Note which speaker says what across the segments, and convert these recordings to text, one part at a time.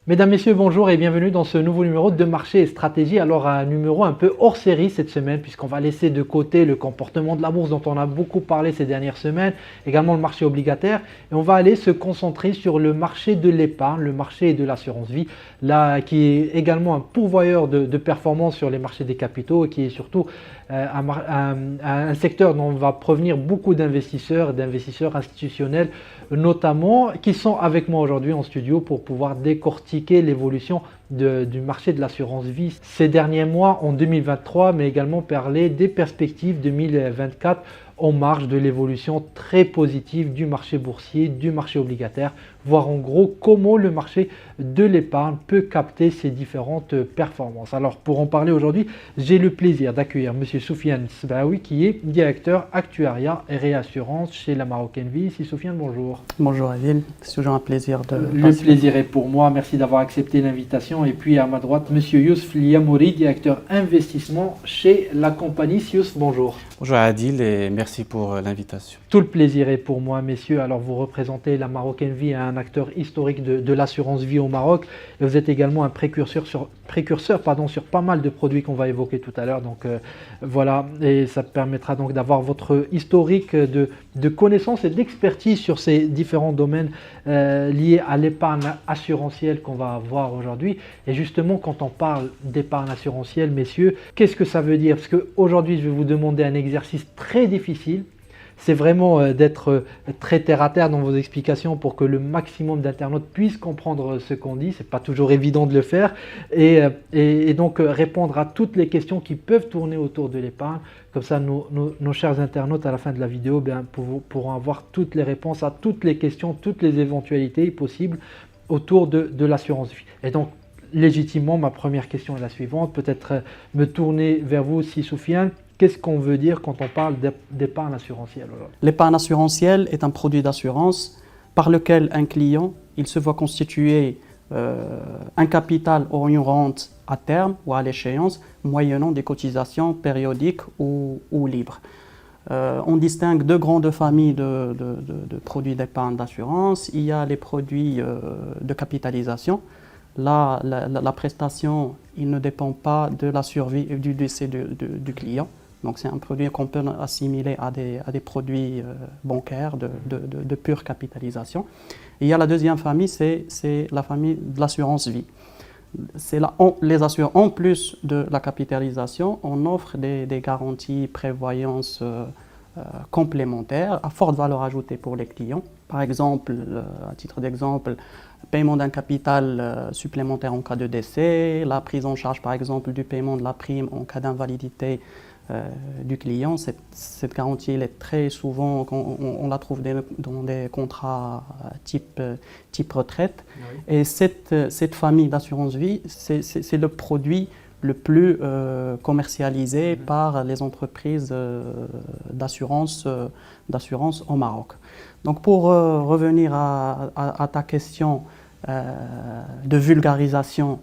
Speaker 1: Mesdames, Messieurs, bonjour et bienvenue dans ce nouveau numéro de Marché et Stratégie. Alors un numéro un peu hors série cette semaine puisqu'on va laisser de côté le comportement de la bourse dont on a beaucoup parlé ces dernières semaines, également le marché obligataire et on va aller se concentrer sur le marché de l'épargne, le marché de l'assurance vie, là qui est également un pourvoyeur de performance sur les marchés des capitaux et qui est surtout un secteur dont va provenir beaucoup d'investisseurs et d'investisseurs institutionnels notamment, qui sont avec moi aujourd'hui en studio pour pouvoir décortiquer l'évolution du marché de l'assurance vie ces derniers mois en 2023, mais également parler des perspectives 2024 en marge de l'évolution très positive du marché boursier, du marché obligataire, voir en gros comment le marché de l'épargne peut capter ces différentes performances. Alors pour en parler aujourd'hui, j'ai le plaisir d'accueillir M. Soufiane Sbaoui qui est directeur actuariat et réassurance chez la Marocaine Vie. Si Soufiane, bonjour.
Speaker 2: Bonjour Adil, c'est toujours un plaisir de...
Speaker 1: Le plaisir est pour moi, merci d'avoir accepté l'invitation. Et puis à ma droite, M. Yousf Liamouri, directeur investissement chez la compagnie. Yousf, bonjour.
Speaker 3: Bonjour Adil et merci pour l'invitation.
Speaker 1: Tout le plaisir est pour moi, messieurs. Alors vous représentez la Marocaine Vie, un acteur historique de l'assurance vie au Maroc. Et vous êtes également un précurseur sur pas mal de produits qu'on va évoquer tout à l'heure. Donc voilà, et ça permettra donc d'avoir votre historique de connaissances et d'expertise sur ces différents domaines liés à l'épargne assurantielle qu'on va voir aujourd'hui. Et justement, quand on parle d'épargne assurantielle, messieurs, qu'est-ce que ça veut dire? Parce qu'aujourd'hui, je vais vous demander un exercice très difficile. C'est vraiment d'être très terre à terre dans vos explications pour que le maximum d'internautes puissent comprendre ce qu'on dit. Ce n'est pas toujours évident de le faire. Et donc répondre à toutes les questions qui peuvent tourner autour de l'épargne. Comme ça, nos chers internautes, à la fin de la vidéo, pourront avoir toutes les réponses à toutes les questions, toutes les éventualités possibles autour de l'assurance vie. Et donc, légitimement, ma première question est la suivante. Peut-être me tourner vers vous aussi, Soufiane. Qu'est-ce qu'on veut dire quand on parle d'épargne assurantielle?
Speaker 2: L'épargne assurantielle est un produit d'assurance par lequel un client il se voit constituer un capital ou une rente à terme ou à l'échéance, moyennant des cotisations périodiques ou libres. On distingue deux grandes familles de produits d'épargne d'assurance. Il y a les produits de capitalisation. Là, la prestation il ne dépend pas de la survie et du décès du client. Donc c'est un produit qu'on peut assimiler à des produits bancaires de pure capitalisation. Et il y a la deuxième famille, c'est la famille de l'assurance vie. Les assureurs, en plus de la capitalisation, on offre des garanties prévoyance complémentaires à forte valeur ajoutée pour les clients. Par exemple, à titre d'exemple, paiement d'un capital supplémentaire en cas de décès, la prise en charge par exemple du paiement de la prime en cas d'invalidité du client. Cette garantie elle est très souvent, on la trouve dans des contrats type retraite. Oui. Et cette famille d'assurance vie, c'est le produit le plus commercialisé par les entreprises d'assurance au Maroc. Donc pour revenir à ta question de vulgarisation,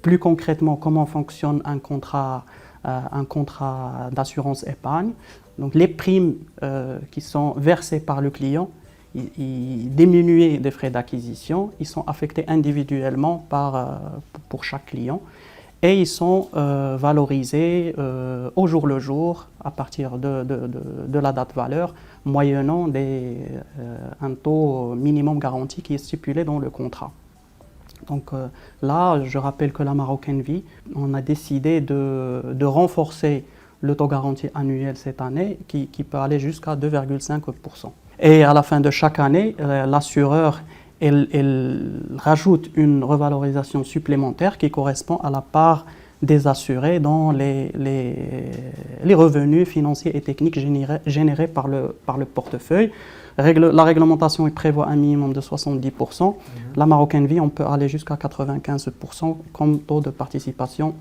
Speaker 2: plus concrètement comment fonctionne un contrat d'assurance épargne. Donc les primes qui sont versées par le client, diminuées des frais d'acquisition, ils sont affectés individuellement pour chaque client et ils sont valorisés au jour le jour à partir de la date valeur, moyennant un taux minimum garanti qui est stipulé dans le contrat. Donc là, je rappelle que la Marocaine Vie, on a décidé de renforcer le taux garanti annuel cette année qui peut aller jusqu'à 2,5%. Et à la fin de chaque année, l'assureur rajoute une revalorisation supplémentaire qui correspond à la part des assurés dans les revenus financiers et techniques générés par le portefeuille. La réglementation prévoit un minimum de 70%. La Marocaine Vie, on peut aller jusqu'à 95% comme taux de participation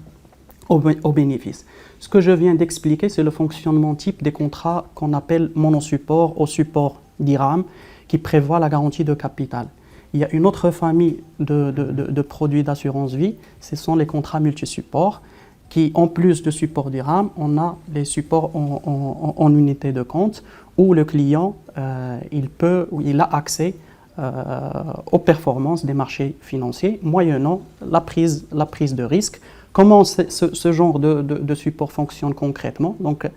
Speaker 2: au bénéfice. Ce que je viens d'expliquer, c'est le fonctionnement type des contrats qu'on appelle monosupport au support d'IRAM qui prévoit la garantie de capital. Il y a une autre famille de produits d'assurance vie, ce sont les contrats multisupports qui, en plus de support d'IRAM, on a les supports en unité de compte où le client il a accès aux performances des marchés financiers, moyennant la prise de risque. Comment ce genre de support fonctionne concrètement? Donc,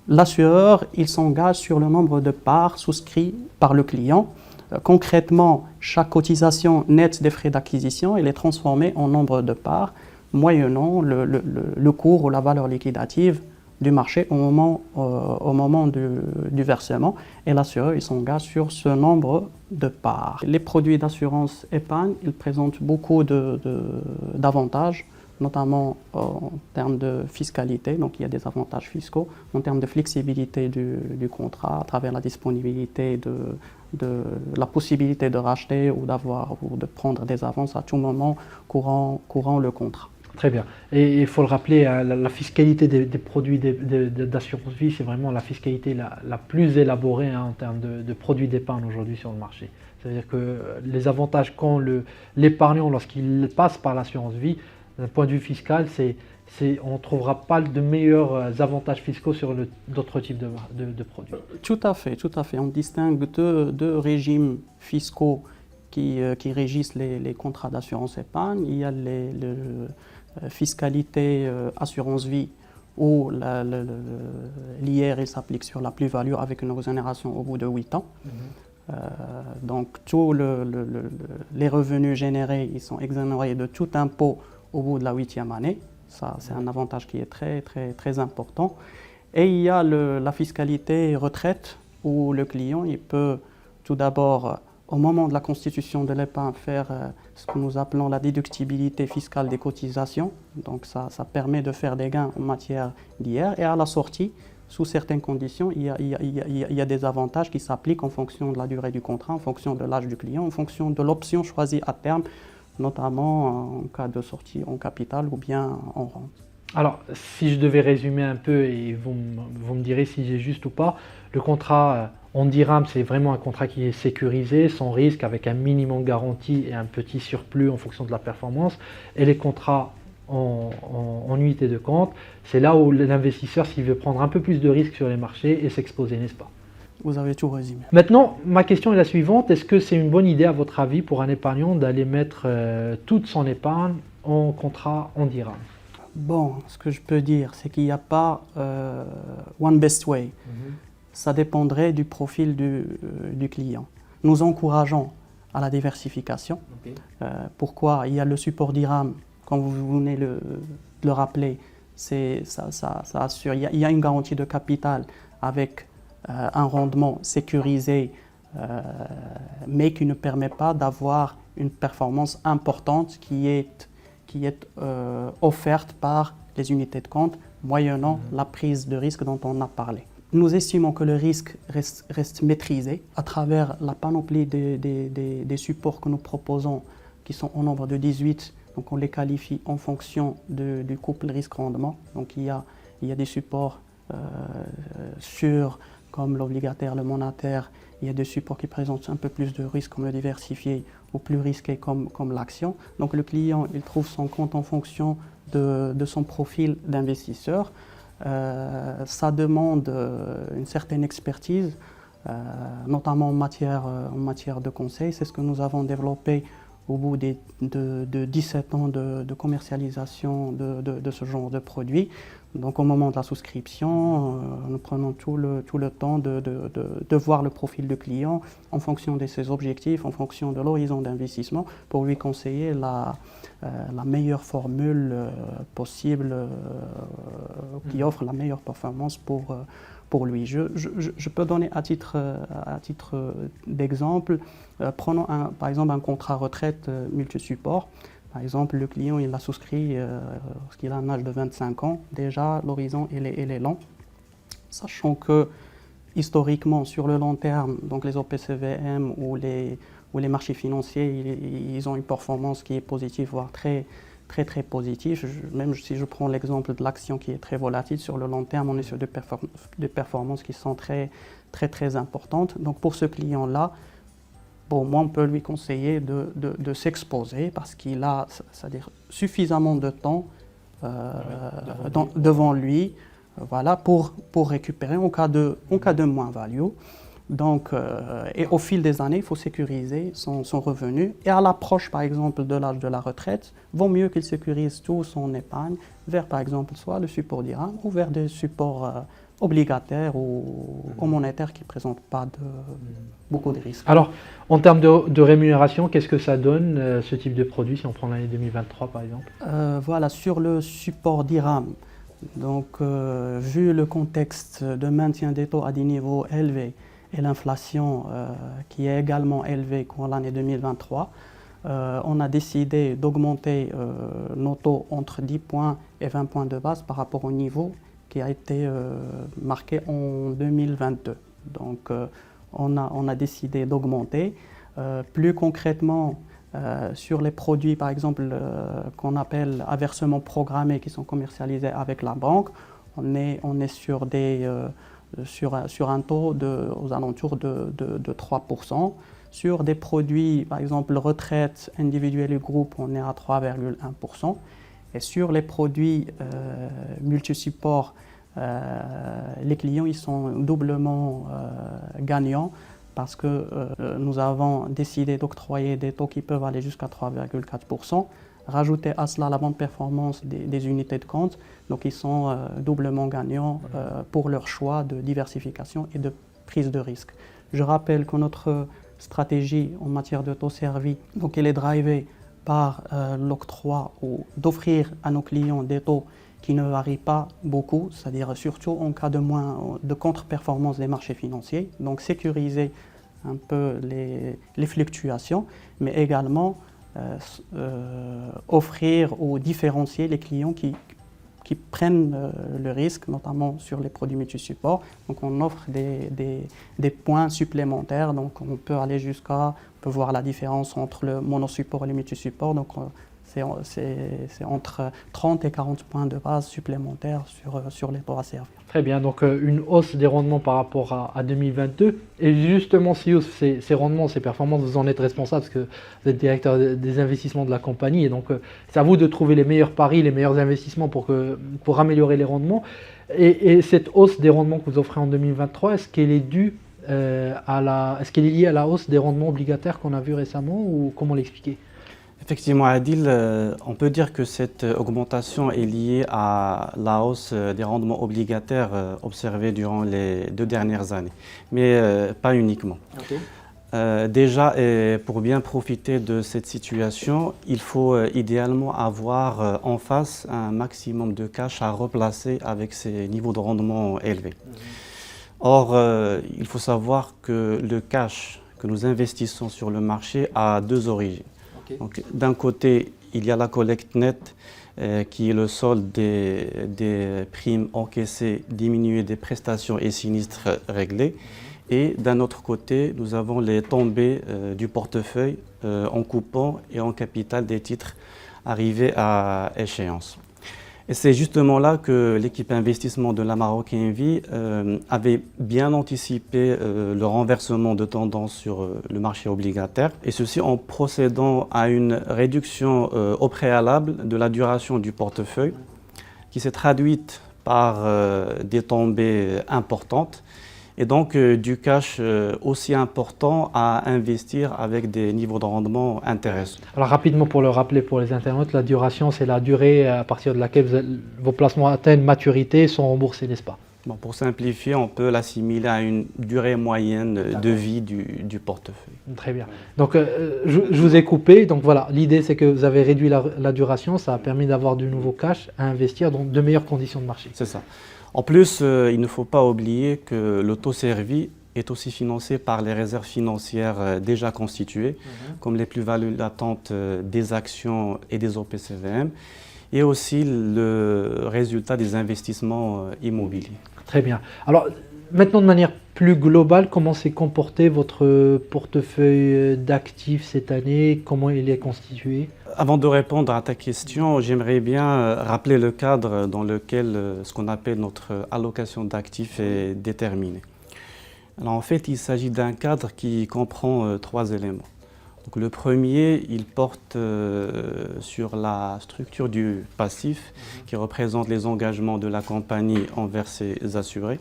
Speaker 2: l'assureur, il s'engage sur le nombre de parts souscrits par le client. Concrètement, chaque cotisation nette des frais d'acquisition, elle est transformée en nombre de parts, moyennant le cours ou la valeur liquidative du marché au moment du versement. Et l'assureur, il s'engage sur ce nombre de parts. Les produits d'assurance épargne, ils présentent beaucoup d'avantages, notamment en termes de fiscalité, donc il y a des avantages fiscaux, en termes de flexibilité du contrat, à travers la disponibilité de la possibilité de racheter ou de prendre des avances à tout moment courant le contrat.
Speaker 1: Très bien. Et il faut le rappeler, la fiscalité des produits d'assurance vie, c'est vraiment la fiscalité la plus élaborée en termes de produits d'épargne aujourd'hui sur le marché. C'est-à-dire que les avantages qu'ont l'épargnant lorsqu'il passe par l'assurance vie, d'un point de vue fiscal, on ne trouvera pas de meilleurs avantages fiscaux sur d'autres types de produits.
Speaker 2: Tout à fait. On distingue deux régimes fiscaux qui régissent les contrats d'assurance épargne. Il y a fiscalité assurance vie où l'IR s'applique sur la plus-value avec une exonération au bout de 8 ans. Donc tous les revenus générés, ils sont exonérés de tout impôt au bout de la 8e année. Ça, c'est un avantage qui est très important. Et il y a la fiscalité retraite où le client il peut tout d'abord, au moment de la constitution de l'épargne, faire ce que nous appelons la déductibilité fiscale des cotisations. Donc ça permet de faire des gains en matière d'IR. Et à la sortie, sous certaines conditions, il y a des avantages qui s'appliquent en fonction de la durée du contrat, en fonction de l'âge du client, en fonction de l'option choisie à terme, notamment en cas de sortie en capital ou bien en rente.
Speaker 1: Alors, si je devais résumer un peu, et vous me direz si j'ai juste ou pas, le contrat en dirham, c'est vraiment un contrat qui est sécurisé, sans risque, avec un minimum garanti et un petit surplus en fonction de la performance. Et les contrats en unité de compte, c'est là où l'investisseur, s'il veut prendre un peu plus de risques sur les marchés et s'exposer, n'est-ce pas?
Speaker 2: Vous avez tout résumé.
Speaker 1: Maintenant, ma question est la suivante. Est-ce que c'est une bonne idée, à votre avis, pour un épargnant d'aller mettre toute son épargne en contrat en dirham?
Speaker 2: Bon, ce que je peux dire, c'est qu'il n'y a pas one best way. Ça dépendrait du profil du client. Nous encourageons à la diversification. Pourquoi? Il y a le support dirham, comme vous venez de le rappeler, ça assure. Il y a une garantie de capital avec un rendement sécurisé, mais qui ne permet pas d'avoir une performance importante qui est offerte par les unités de compte, moyennant la prise de risque dont on a parlé. Nous estimons que le risque reste maîtrisé à travers la panoplie des supports que nous proposons, qui sont au nombre de 18. Donc on les qualifie en fonction du couple risque-rendement. Donc il y a des supports sûrs comme l'obligataire, le monétaire. Il y a des supports qui présentent un peu plus de risque comme le diversifié ou plus risqué comme l'action. Donc le client, il trouve son compte en fonction de son profil d'investisseur. Ça demande une certaine expertise, notamment en matière de conseil. C'est ce que nous avons développé au bout de 17 ans de commercialisation de ce genre de produit. Donc au moment de la souscription, nous prenons tout le temps de voir le profil du client en fonction de ses objectifs, en fonction de l'horizon d'investissement, pour lui conseiller la meilleure formule possible qui offre la meilleure performance pour lui. Je peux donner à titre d'exemple, prenons par exemple un contrat retraite multi-support. Par exemple, le client il a souscrit lorsqu'il a un âge de 25 ans. Déjà, l'horizon il est long, sachant que historiquement, sur le long terme, donc les OPCVM ou les marchés financiers, ils ont une performance qui est positive, voire très positif. Même si je prends l'exemple de l'action qui est très volatile, sur le long terme, on est sur des performances qui sont très importantes. Donc pour ce client-là, bon, moi, on peut lui conseiller de s'exposer parce qu'il a, c'est-à-dire suffisamment de temps devant lui, voilà, pour récupérer en cas de moins-value. Donc, et au fil des années, il faut sécuriser son revenu. Et à l'approche, par exemple, de l'âge de la retraite, vaut mieux qu'il sécurise tout son épargne vers, par exemple, soit le support dirham ou vers des supports obligataires ou monétaires qui ne présentent pas beaucoup de risques.
Speaker 1: Alors, en termes de rémunération, qu'est-ce que ça donne, ce type de produit, si on prend l'année 2023 par exemple?
Speaker 2: Voilà, sur le support dirham, donc vu le contexte de maintien des taux à des niveaux élevés, et l'inflation qui est également élevée pour l'année 2023, on a décidé d'augmenter nos taux entre 10 points et 20 points de base par rapport au niveau qui a été marqué en 2022. Donc on a décidé d'augmenter. Plus concrètement, sur les produits par exemple qu'on appelle à versement programmé qui sont commercialisés avec la banque, on est sur des... sur un taux aux alentours de 3%. Sur des produits, par exemple, retraite individuelle et groupe, on est à 3,1%. Et sur les produits multi-supports, les clients ils sont doublement gagnants parce que nous avons décidé d'octroyer des taux qui peuvent aller jusqu'à 3,4%. Rajouter à cela la bonne performance des unités de compte, donc ils sont doublement gagnants pour leur choix de diversification et de prise de risque. Je rappelle que notre stratégie en matière de taux servis, donc elle est drivée par l'octroi ou d'offrir à nos clients des taux qui ne varient pas beaucoup, c'est-à-dire surtout en cas de contre-performance des marchés financiers, donc sécuriser un peu les fluctuations, mais également offrir ou différencier les clients qui prennent le risque, notamment sur les produits multi-supports. Donc on offre des points supplémentaires, donc on peut aller on peut voir la différence entre le monosupport et le multi-support. Donc c'est entre 30 et 40 points de base supplémentaires sur les taux à servir.
Speaker 1: Très bien, donc une hausse des rendements par rapport à 2022. Et justement, Siouf, ces rendements, ces performances, vous en êtes responsable parce que vous êtes directeur des investissements de la compagnie. Et donc, c'est à vous de trouver les meilleurs paris, les meilleurs investissements pour améliorer les rendements. Et cette hausse des rendements que vous offrez en 2023, est-ce qu'elle est due est-ce qu'elle est liée à la hausse des rendements obligataires qu'on a vu récemment ou comment l'expliquer?
Speaker 3: Effectivement, Adil, on peut dire que cette augmentation est liée à la hausse des rendements obligataires observés durant les 2 dernières années, mais pas uniquement.
Speaker 1: Okay.
Speaker 3: Déjà, pour bien profiter de cette situation, il faut idéalement avoir en face un maximum de cash à replacer avec ces niveaux de rendement élevés. Or, il faut savoir que le cash que nous investissons sur le marché a 2 origines. Okay. D'un côté, il y a la collecte nette qui est le solde des primes encaissées diminuées des prestations et sinistres réglés. Et d'un autre côté, nous avons les tombées du portefeuille en coupon et en capital des titres arrivés à échéance. Et c'est justement là que l'équipe investissement de la Maroc Envie avait bien anticipé le renversement de tendance sur le marché obligataire, et ceci en procédant à une réduction au préalable de la duration du portefeuille, qui s'est traduite par des tombées importantes, et donc du cash aussi important à investir avec des niveaux de rendement intéressants.
Speaker 1: Alors rapidement pour le rappeler pour les internautes, la duration c'est la durée à partir de laquelle vos placements atteignent maturité et sont remboursés, n'est-ce pas?
Speaker 3: Bon, pour simplifier, on peut l'assimiler à une durée moyenne de vie du portefeuille.
Speaker 1: Très bien. Donc je vous ai coupé, donc voilà, l'idée c'est que vous avez réduit la duration, ça a permis d'avoir du nouveau cash à investir dans de meilleures conditions de marché.
Speaker 3: C'est ça. En plus, il ne faut pas oublier que le taux servi est aussi financé par les réserves financières déjà constituées, comme les plus-values latentes des actions et des OPCVM, et aussi le résultat des investissements immobiliers.
Speaker 1: Très bien. Alors, maintenant de manière plus globale, comment s'est comporté votre portefeuille d'actifs cette année? Comment il est constitué?
Speaker 3: Avant de répondre à ta question, j'aimerais bien rappeler le cadre dans lequel ce qu'on appelle notre allocation d'actifs est déterminée. Alors en fait, il s'agit d'un cadre qui comprend 3 éléments. Donc, le premier, il porte sur la structure du passif qui représente les engagements de la compagnie envers ses assurés.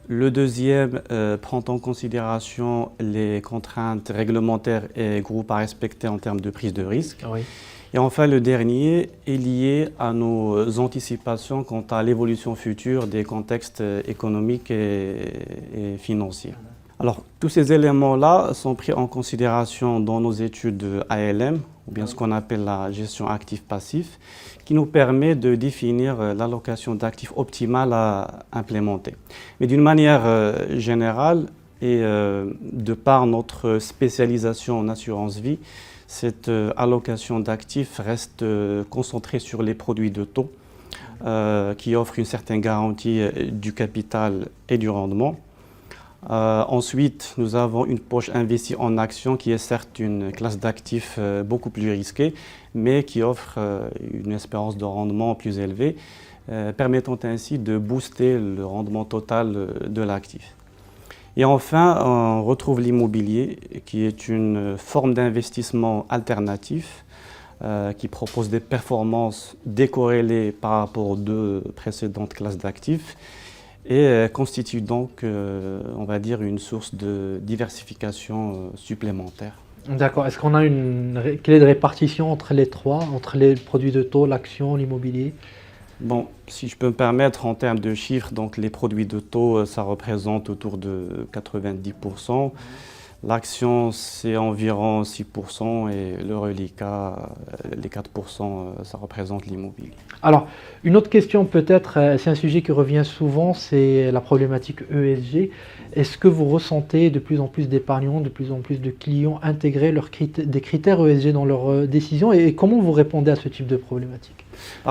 Speaker 3: Le deuxième prend en considération les contraintes réglementaires et groupes à respecter en termes de prise de risque.
Speaker 1: Oui.
Speaker 3: Et enfin, le dernier est lié à nos anticipations quant à l'évolution future des contextes économiques et financiers. Alors, tous ces éléments-là sont pris en considération dans nos études ALM, ou bien ce qu'on appelle la gestion actif-passif, qui nous permet de définir l'allocation d'actifs optimale à implémenter. Mais d'une manière générale, et de par notre spécialisation en assurance vie, cette allocation d'actifs reste concentrée sur les produits de taux qui offrent une certaine garantie du capital et du rendement. Ensuite, nous avons une poche investie en actions qui est certes une classe d'actifs beaucoup plus risquée, mais qui offre une espérance de rendement plus élevée, permettant ainsi de booster le rendement total de l'actif. Et enfin, on retrouve l'immobilier, qui est une forme d'investissement alternatif qui propose des performances décorrélées par rapport aux deux précédentes classes d'actifs et constitue donc, on va dire, une source de diversification supplémentaire.
Speaker 1: D'accord. Est-ce qu'on a une clé de répartition entre les trois, entre les produits de taux, l'action, l'immobilier?
Speaker 3: Bon, si je peux me permettre, en termes de chiffres, donc les produits de taux, ça représente autour de 90%. L'action, c'est environ 6% et le reliquat, les 4%, ça représente l'immobilier.
Speaker 1: Alors, une autre question peut-être, c'est un sujet qui revient souvent, c'est la problématique ESG. Est-ce que vous ressentez de plus en plus d'épargnants, de plus en plus de clients intégrer des critères ESG dans leurs décisions et comment vous répondez à ce type de problématique?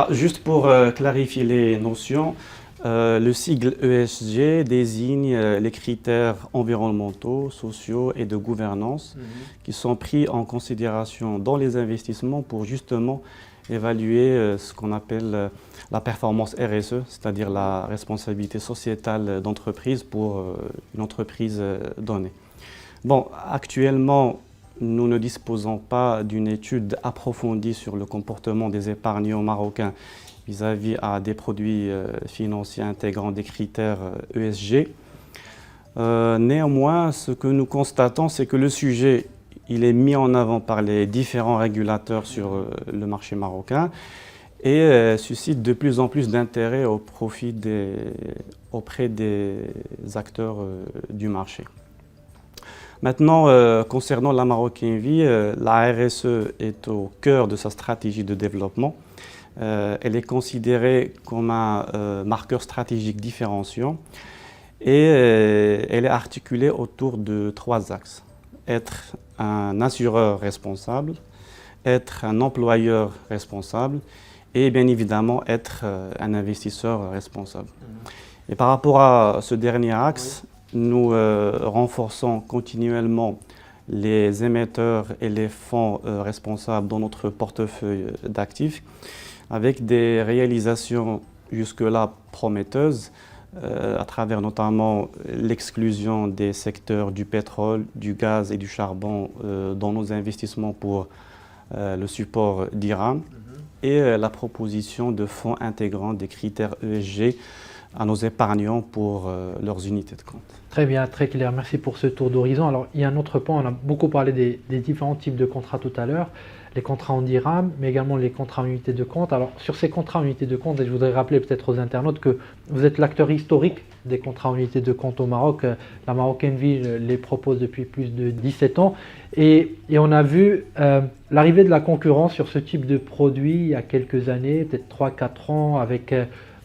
Speaker 3: Juste pour clarifier les notions, le sigle ESG désigne les critères environnementaux, sociaux et de gouvernance qui sont pris en considération dans les investissements pour justement évaluer ce qu'on appelle la performance RSE, c'est-à-dire la responsabilité sociétale d'entreprise pour une entreprise donnée. Bon, actuellement, nous ne disposons pas d'une étude approfondie sur le comportement des épargnants marocains vis-à-vis des produits financiers intégrant des critères ESG. Néanmoins, ce que nous constatons, c'est que le sujet il est mis en avant par les différents régulateurs sur le marché marocain et suscite de plus en plus d'intérêt auprès des acteurs du marché. Maintenant, concernant la Marocaine Vie, la RSE est au cœur de sa stratégie de développement. Elle est considérée comme un marqueur stratégique différenciant et elle est articulée autour de 3 axes. Être un assureur responsable, être un employeur responsable et bien évidemment être un investisseur responsable. Et par rapport à ce dernier axe, nous renforçons continuellement les émetteurs et les fonds responsables dans notre portefeuille d'actifs avec des réalisations jusque-là prometteuses à travers notamment l'exclusion des secteurs du pétrole, du gaz et du charbon dans nos investissements pour le support d'IRAM et la proposition de fonds intégrant des critères ESG à nos épargnants pour leurs unités de compte.
Speaker 1: Très bien, très clair. Merci pour ce tour d'horizon. Alors, il y a un autre point, on a beaucoup parlé des différents types de contrats tout à l'heure, les contrats en dirham, mais également les contrats en unité de compte. Alors, sur ces contrats en unité de compte, et je voudrais rappeler peut-être aux internautes que vous êtes l'acteur historique des contrats en unité de compte au Maroc. La Marocaine Vie les propose depuis plus de 17 ans. Et on a vu l'arrivée de la concurrence sur ce type de produit il y a quelques années, peut-être 3-4 ans, avec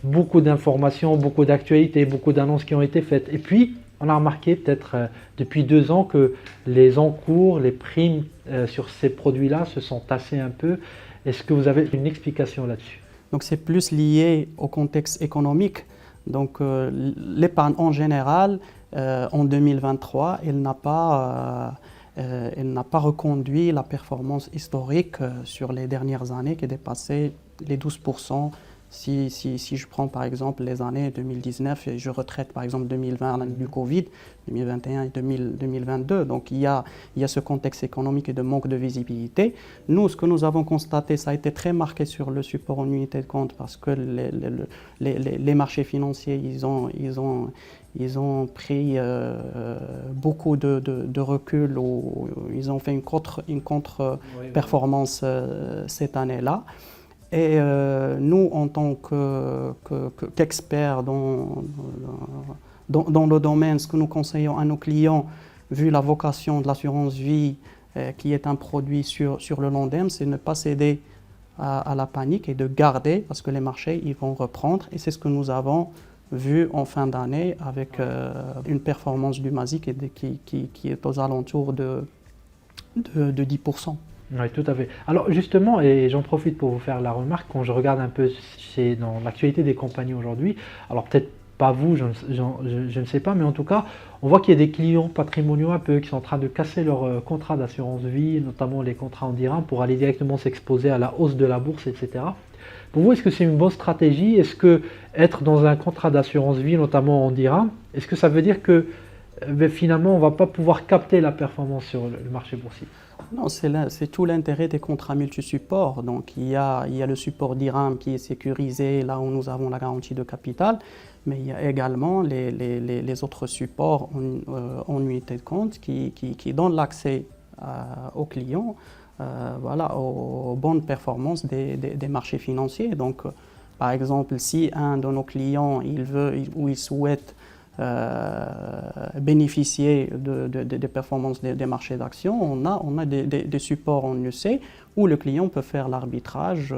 Speaker 1: beaucoup d'informations, beaucoup d'actualités, beaucoup d'annonces qui ont été faites. Et puis, on a remarqué peut-être depuis 2 ans que les encours, les primes sur ces produits-là se sont tassés un peu. Est-ce que vous avez une explication là-dessus?
Speaker 2: Donc c'est plus lié au contexte économique. Donc l'épargne en général, en 2023, elle n'a pas reconduit la performance historique sur les dernières années qui dépassait les 12% Si je prends par exemple les années 2019 et je retraite par exemple 2020, l'année du Covid, 2021 et 2022, donc il y a ce contexte économique et de manque de visibilité. Nous, ce que nous avons constaté, ça a été très marqué sur le support en unité de compte parce que les marchés financiers, ils ont pris beaucoup de recul, ils ont fait une contre-performance cette année-là. Et nous, en tant qu'experts dans le domaine, ce que nous conseillons à nos clients, vu la vocation de l'assurance vie, qui est un produit sur le long terme, c'est de ne pas céder à la panique et de garder, parce que les marchés ils vont reprendre. Et c'est ce que nous avons vu en fin d'année avec une performance du MASIC qui est aux alentours de 10%.
Speaker 1: Oui, tout à fait. Alors justement, et j'en profite pour vous faire la remarque, quand je regarde un peu dans l'actualité des compagnies aujourd'hui, alors peut-être pas vous, je ne sais pas, mais en tout cas, on voit qu'il y a des clients patrimoniaux un peu qui sont en train de casser leur contrat d'assurance vie, notamment les contrats en dirham, pour aller directement s'exposer à la hausse de la bourse, etc. Pour vous, est-ce que c'est une bonne stratégie? Est-ce que être dans un contrat d'assurance vie, notamment en dirham, est-ce que ça veut dire que finalement, on ne va pas pouvoir capter la performance sur le marché boursier?
Speaker 2: Non, c'est tout l'intérêt des contrats multi-supports. Donc, il y a le support DIRAM qui est sécurisé, là où nous avons la garantie de capital, mais il y a également les autres supports en unité de compte qui donnent l'accès aux clients aux bonnes performances des marchés financiers. Donc, par exemple, si un de nos clients il souhaite bénéficier des performances des marchés d'actions, on a des supports en UC où le client peut faire l'arbitrage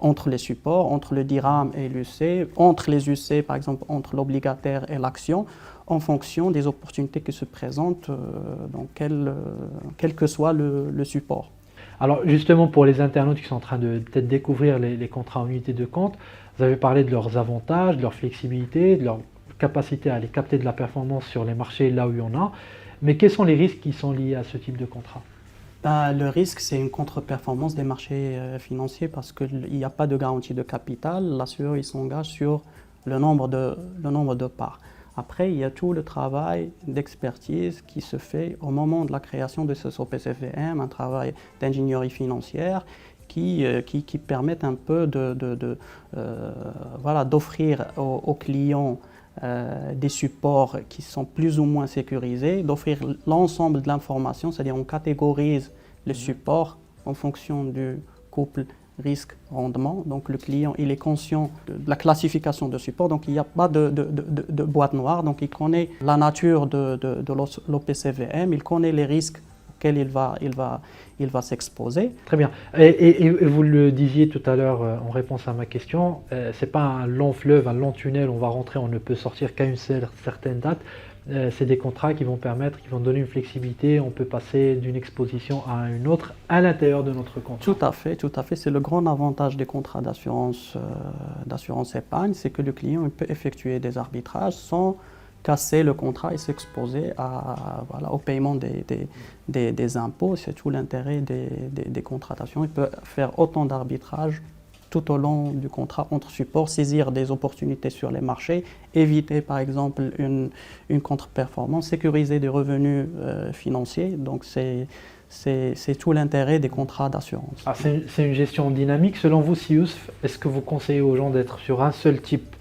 Speaker 2: entre les supports, entre le DIRAM et l'UC, entre les UC par exemple, entre l'obligataire et l'action, en fonction des opportunités qui se présentent dans quel que soit le support.
Speaker 1: Alors justement, pour les internautes qui sont en train de peut-être découvrir les contrats en unité de compte, vous avez parlé de leurs avantages, de leur flexibilité, de leur capacité à aller capter de la performance sur les marchés là où il y en a. Mais quels sont les risques qui sont liés à ce type de contrat?
Speaker 2: Le risque, c'est une contre-performance des marchés financiers parce qu'il n'y a pas de garantie de capital. L'assureur il s'engage sur le nombre de parts. Après, il y a tout le travail d'expertise qui se fait au moment de la création de ce OPCVM, un travail d'ingénierie financière qui permettent un peu d'offrir aux clients des supports qui sont plus ou moins sécurisés, d'offrir l'ensemble de l'information, c'est-à-dire on catégorise les supports en fonction du couple risque-rendement. Donc le client il est conscient de la classification de support, donc il n'y a pas de boîte noire, donc il connaît la nature de l'OPCVM, il connaît les risques auxquels il va s'exposer.
Speaker 1: Très bien. Et vous le disiez tout à l'heure en réponse à ma question, ce n'est pas un long fleuve, un long tunnel, on va rentrer, on ne peut sortir qu'à une certaine date. C'est des contrats qui vont donner une flexibilité, on peut passer d'une exposition à une autre à l'intérieur de notre contrat.
Speaker 2: Tout à fait. C'est le grand avantage des contrats d'assurance épargne, c'est que le client il peut effectuer des arbitrages sans casser le contrat et s'exposer au paiement des impôts. C'est tout l'intérêt des contrats d'assurance. Il peut faire autant d'arbitrages tout au long du contrat entre supports, saisir des opportunités sur les marchés, éviter par exemple une contre-performance, sécuriser des revenus financiers. Donc c'est tout l'intérêt des contrats d'assurance.
Speaker 1: C'est une gestion dynamique. Selon vous, Yousf, est-ce que vous conseillez aux gens d'être sur un seul type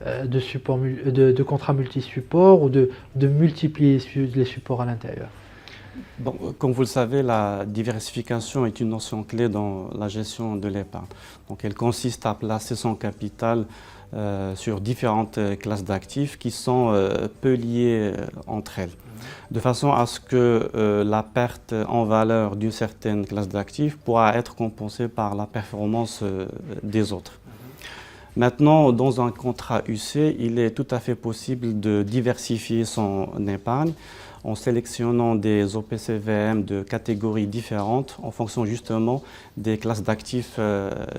Speaker 1: de contrats multi-supports ou de multiplier les supports à l'intérieur?
Speaker 3: Bon, comme vous le savez, la diversification est une notion clé dans la gestion de l'épargne. Donc, elle consiste à placer son capital sur différentes classes d'actifs qui sont peu liées entre elles, de façon à ce que la perte en valeur d'une certaine classe d'actifs pourra être compensée par la performance des autres. Maintenant, dans un contrat UC, il est tout à fait possible de diversifier son épargne en sélectionnant des OPCVM de catégories différentes en fonction justement des classes d'actifs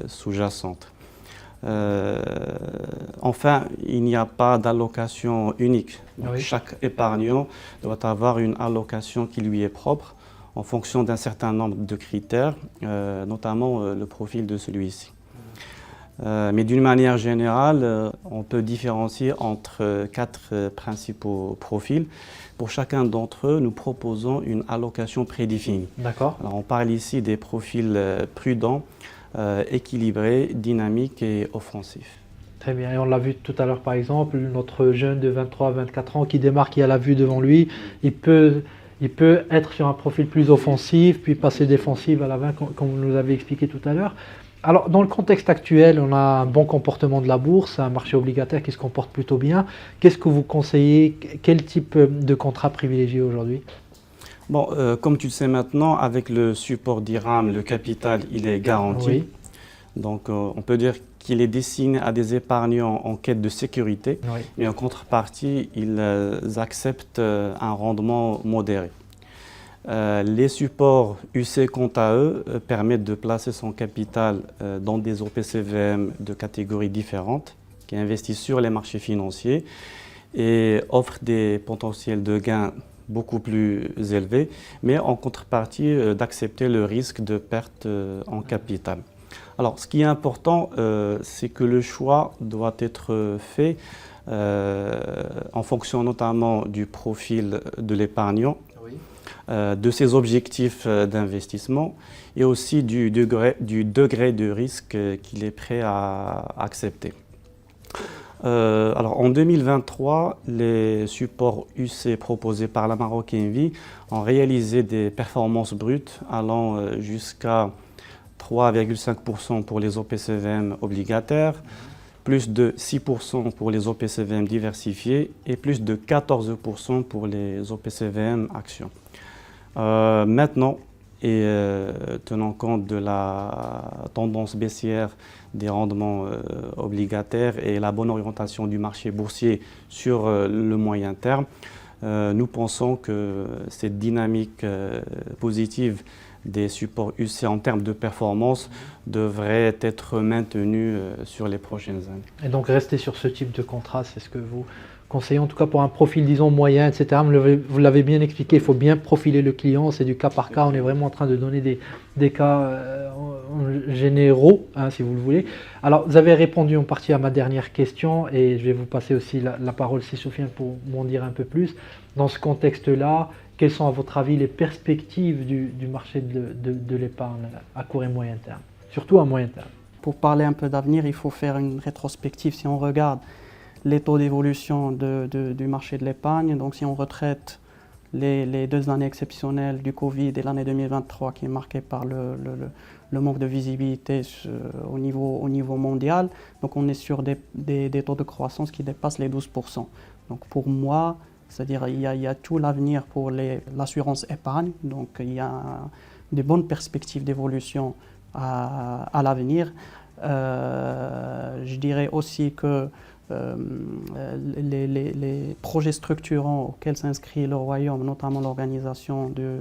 Speaker 3: sous-jacentes. Enfin, il n'y a pas d'allocation unique. Donc, oui. Chaque épargnant doit avoir une allocation qui lui est propre en fonction d'un certain nombre de critères, notamment le profil de celui-ci. Mais d'une manière générale, on peut différencier entre 4 principaux profils. Pour chacun d'entre eux, nous proposons une allocation prédéfinie.
Speaker 1: D'accord.
Speaker 3: Alors, on parle ici des profils prudents, équilibrés, dynamiques et offensifs.
Speaker 1: Très bien. Et on l'a vu tout à l'heure, par exemple, notre jeune de 23-24 ans qui démarre, qui a la vue devant lui, il peut être sur un profil plus offensif, puis passer défensif à la fin, comme vous nous avez expliqué tout à l'heure. Alors, dans le contexte actuel, on a un bon comportement de la bourse, un marché obligataire qui se comporte plutôt bien. Qu'est-ce que vous conseillez? Quel type de contrat privilégier aujourd'hui?
Speaker 3: Bon, comme tu le sais maintenant, avec le support d'IRAM, le capital, il est garanti.
Speaker 1: Oui.
Speaker 3: Donc, on peut dire qu'il est destiné à des épargnants en quête de sécurité,
Speaker 1: Oui.
Speaker 3: mais en contrepartie, ils acceptent un rendement modéré. Les supports UC, quant à eux, permettent de placer son capital dans des OPCVM de catégories différentes qui investissent sur les marchés financiers et offrent des potentiels de gains beaucoup plus élevés, mais en contrepartie d'accepter le risque de perte en capital. Alors, ce qui est important, c'est que le choix doit être fait en fonction notamment du profil de l'épargnant, de ses objectifs d'investissement et aussi du degré de risque qu'il est prêt à accepter. Alors en 2023, les supports UC proposés par la Maroc Envie ont réalisé des performances brutes allant jusqu'à 3,5% pour les OPCVM obligataires, plus de 6% pour les OPCVM diversifiés et plus de 14% pour les OPCVM actions. Maintenant, et tenant compte de la tendance baissière des rendements obligataires et la bonne orientation du marché boursier sur le moyen terme, nous pensons que cette dynamique positive des supports UC en termes de performance devrait être maintenue sur les prochaines années.
Speaker 1: Et donc rester sur ce type de contrat, c'est ce que vous conseillez, en tout cas pour un profil, disons, moyen, etc. Vous l'avez bien expliqué, il faut bien profiler le client, c'est du cas par cas, on est vraiment en train de donner des cas généraux, hein, si vous le voulez. Alors, vous avez répondu en partie à ma dernière question, et je vais vous passer aussi la parole, si Soufiane, pour m'en dire un peu plus. Dans ce contexte-là, quelles sont à votre avis les perspectives du marché de l'épargne à court et moyen terme, surtout à moyen terme?
Speaker 2: Pour parler un peu d'avenir, il faut faire une rétrospective. Si on regarde les taux d'évolution du marché de l'épargne, donc si on retraite les 2 années exceptionnelles du Covid et l'année 2023 qui est marquée par le manque de visibilité au niveau mondial, donc on est sur des taux de croissance qui dépassent les 12%. Donc pour moi, c'est-à-dire il y a tout l'avenir pour l'assurance épargne, donc il y a des bonnes perspectives d'évolution à l'avenir. Je dirais aussi que les projets structurants auxquels s'inscrit le Royaume, notamment l'organisation de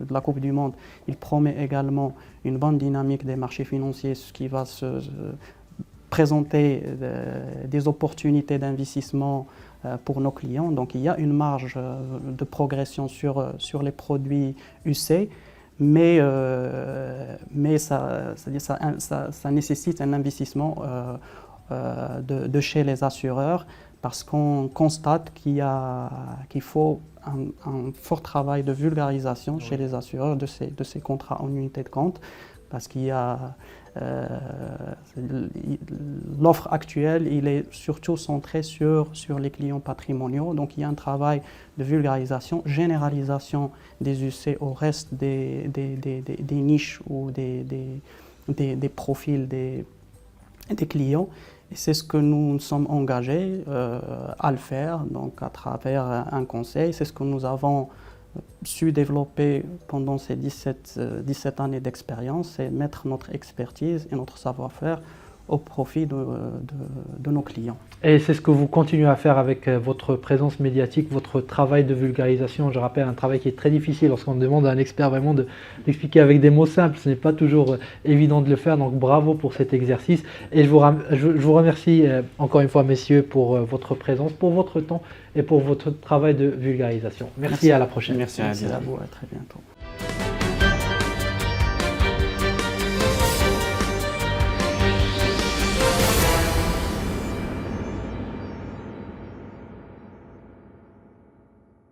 Speaker 2: la Coupe du Monde, il promet également une bonne dynamique des marchés financiers, ce qui va se présenter des opportunités d'investissement pour nos clients. Donc il y a une marge de progression sur les produits UC, mais ça nécessite un investissement de chez les assureurs, parce qu'on constate qu'il faut un fort travail de vulgarisation chez les assureurs de ces contrats en unité de compte, parce qu'il y a l'offre actuelle, il est surtout centré sur les clients patrimoniaux. Donc il y a un travail de vulgarisation, généralisation des UC au reste des niches ou des profils des clients. Et c'est ce que nous sommes engagés à le faire, donc à travers un conseil. C'est ce que nous avons su développer pendant ces 17 années d'expérience, c'est mettre notre expertise et notre savoir-faire au profit de nos clients.
Speaker 1: Et c'est ce que vous continuez à faire avec votre présence médiatique, votre travail de vulgarisation. Je rappelle, un travail qui est très difficile lorsqu'on demande à un expert vraiment d'expliquer avec des mots simples. Ce n'est pas toujours évident de le faire, donc bravo pour cet exercice. Et je vous remercie encore une fois, messieurs, pour votre présence, pour votre temps et pour votre travail de vulgarisation. Merci. À la prochaine.
Speaker 3: Merci à vous.
Speaker 2: À très bientôt.